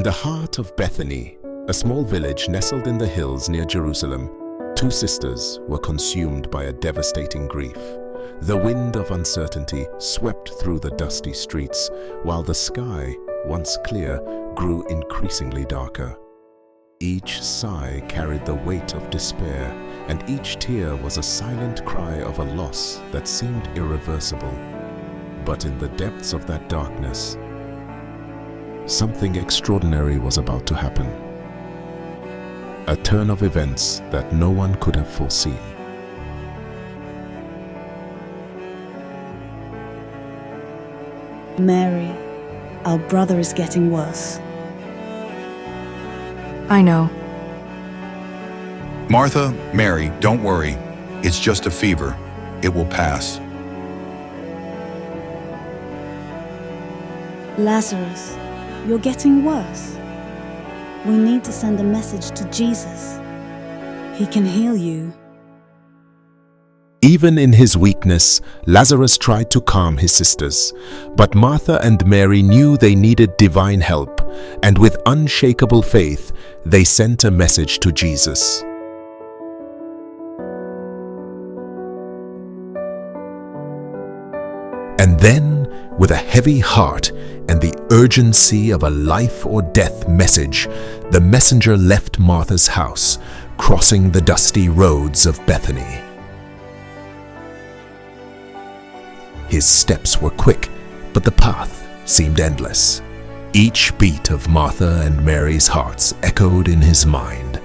the heart of Bethany, a small village nestled in the hills near Jerusalem, two sisters were consumed by a devastating grief. The wind of uncertainty swept through the dusty streets, while the sky, once clear, grew increasingly darker. Each sigh carried the weight of despair, and each tear was a silent cry of a loss that seemed irreversible. But in the depths of that darkness, something extraordinary was about to happen. A turn of events that no one could have foreseen. Mary, our brother is getting worse. I know. Martha, Mary, don't worry. It's just a fever. It will pass. Lazarus, you're getting worse. We need to send a message to Jesus. He can heal you. Even in his weakness, Lazarus tried to calm his sisters, but Martha and Mary knew they needed divine help, and with unshakable faith, they sent a message to Jesus. And then, with a heavy heart and the urgency of a life or death message, the messenger left Martha's house, crossing the dusty roads of Bethany. His steps were quick, but the path seemed endless. Each beat of Martha and Mary's hearts echoed in his mind.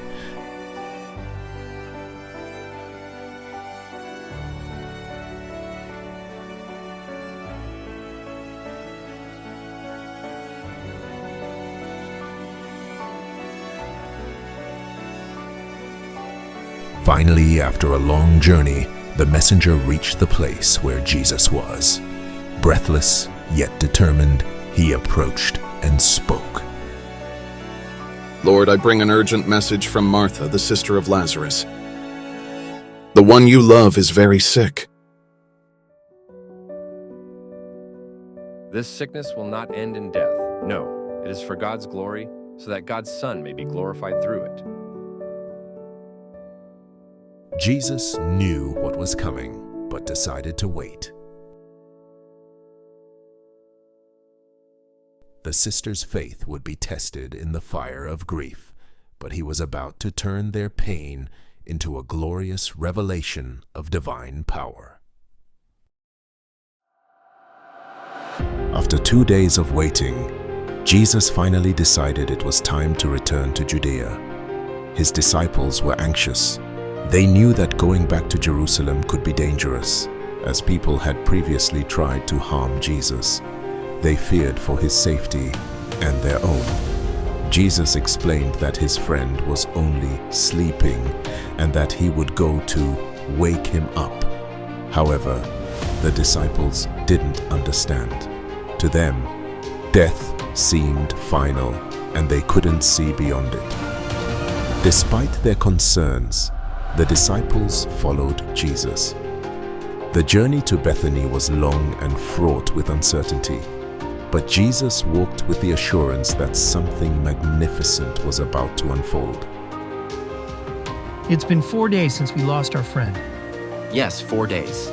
Finally, after a long journey, the messenger reached the place where Jesus was. Breathless, yet determined, he approached and spoke. Lord, I bring an urgent message from Martha, the sister of Lazarus. The one you love is very sick. This sickness will not end in death. No, it is for God's glory, so that God's Son may be glorified through it. Jesus knew what was coming, but decided to wait. The sisters' faith would be tested in the fire of grief, but he was about to turn their pain into a glorious revelation of divine power. After 2 days of waiting, Jesus finally decided it was time to return to Judea. His disciples were anxious. They knew that going back to Jerusalem could be dangerous, as people had previously tried to harm Jesus. They feared for his safety and their own. Jesus explained that his friend was only sleeping and that he would go to wake him up. However, the disciples didn't understand. To them, death seemed final and they couldn't see beyond it. Despite their concerns, the disciples followed Jesus. The journey to Bethany was long and fraught with uncertainty, but Jesus walked with the assurance that something magnificent was about to unfold. It's been 4 days since we lost our friend. Yes, 4 days.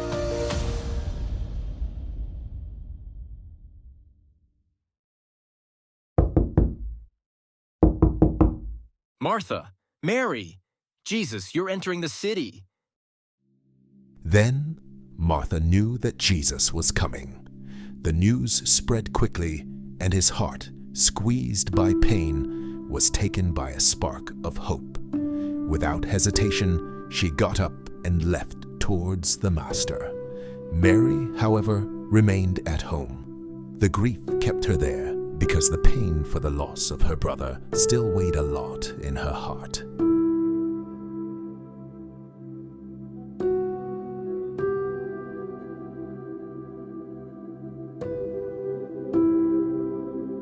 Martha, Mary, Jesus, you're entering the city. Then Martha knew that Jesus was coming. The news spread quickly, and his heart, squeezed by pain, was taken by a spark of hope. Without hesitation, she got up and left towards the Master. Mary, however, remained at home. The grief kept her there because the pain for the loss of her brother still weighed a lot in her heart.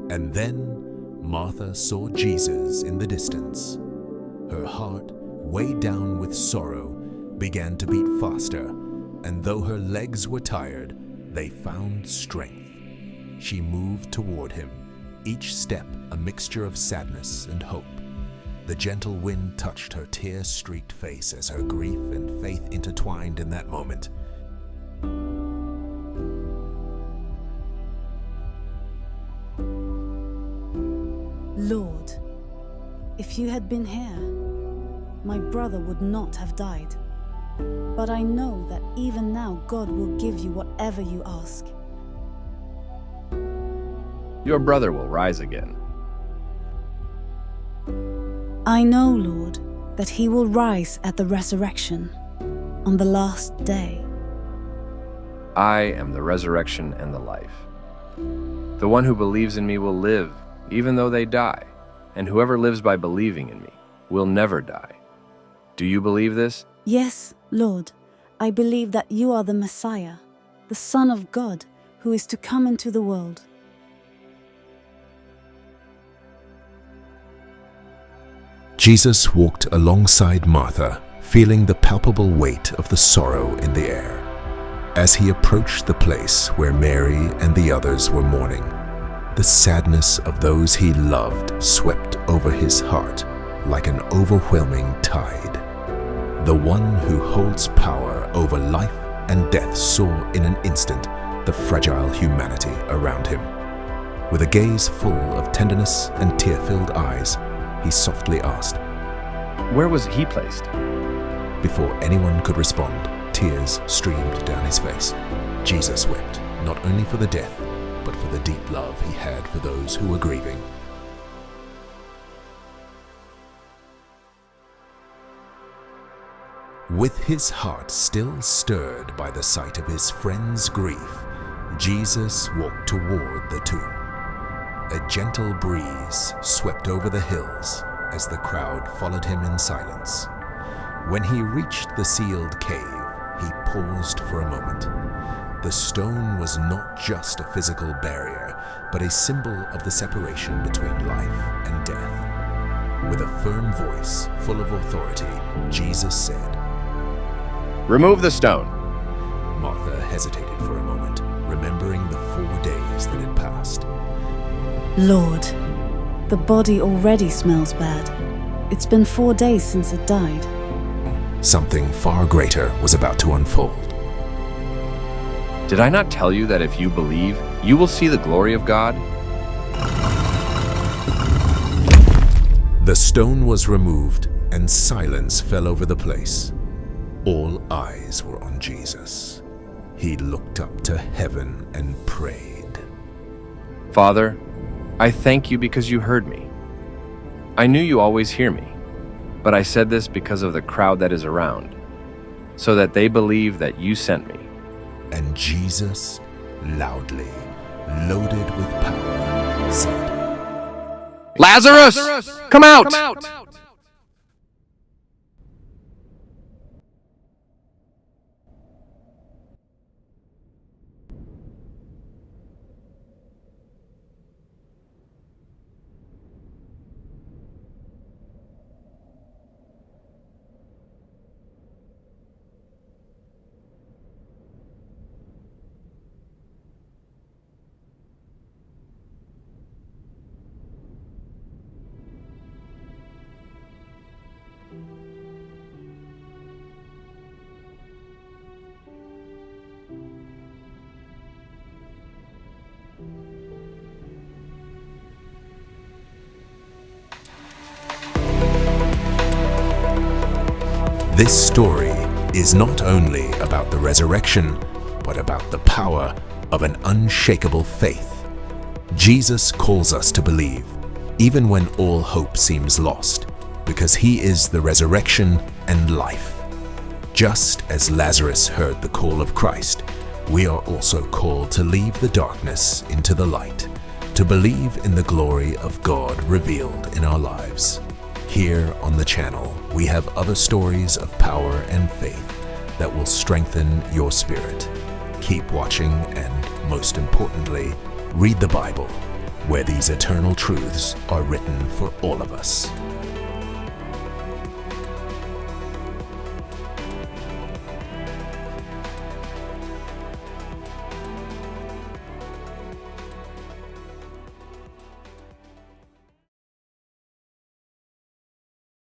And then Martha saw Jesus in the distance. Her heart, weighed down with sorrow, began to beat faster, and though her legs were tired, they found strength. She moved toward him, each step a mixture of sadness and hope. The gentle wind touched her tear-streaked face as her grief and faith intertwined in that moment. Lord, if you had been here, my brother would not have died. But I know that even now God will give you whatever you ask. Your brother will rise again. I know, Lord, that he will rise at the resurrection on the last day. I am the resurrection and the life. The one who believes in me will live, even though they die, and whoever lives by believing in me will never die. Do you believe this? Yes, Lord, I believe that you are the Messiah, the Son of God, who is to come into the world. Jesus walked alongside Martha, feeling the palpable weight of the sorrow in the air. As he approached the place where Mary and the others were mourning, the sadness of those he loved swept over his heart like an overwhelming tide. The one who holds power over life and death saw in an instant the fragile humanity around him. With a gaze full of tenderness and tear-filled eyes, he softly asked, Where was he placed? Before anyone could respond, tears streamed down his face. Jesus wept, not only for the death, but for the deep love he had for those who were grieving. With his heart still stirred by the sight of his friend's grief, Jesus walked toward the tomb. A gentle breeze swept over the hills as the crowd followed him in silence. When he reached the sealed cave, he paused for a moment. The stone was not just a physical barrier, but a symbol of the separation between life and death. With a firm voice full of authority, Jesus said, Remove the stone. Martha hesitated for a moment, remembering the 4 days that had passed. Lord, the body already smells bad. It's been 4 days since it died. Something far greater was about to unfold. Did I not tell you that if you believe, you will see the glory of God? The stone was removed, and silence fell over the place. All eyes were on Jesus. He looked up to heaven and prayed. Father, I thank you because you heard me. I knew you always hear me, but I said this because of the crowd that is around, so that they believe that you sent me. And Jesus, loudly, loaded with power, said, Lazarus, come out! This story is not only about the resurrection, but about the power of an unshakable faith. Jesus calls us to believe, even when all hope seems lost, because he is the resurrection and life. Just as Lazarus heard the call of Christ, we are also called to leave the darkness into the light, to believe in the glory of God revealed in our lives. Here on the channel, we have other stories of power and faith that will strengthen your spirit. Keep watching and, most importantly, read the Bible, where these eternal truths are written for all of us.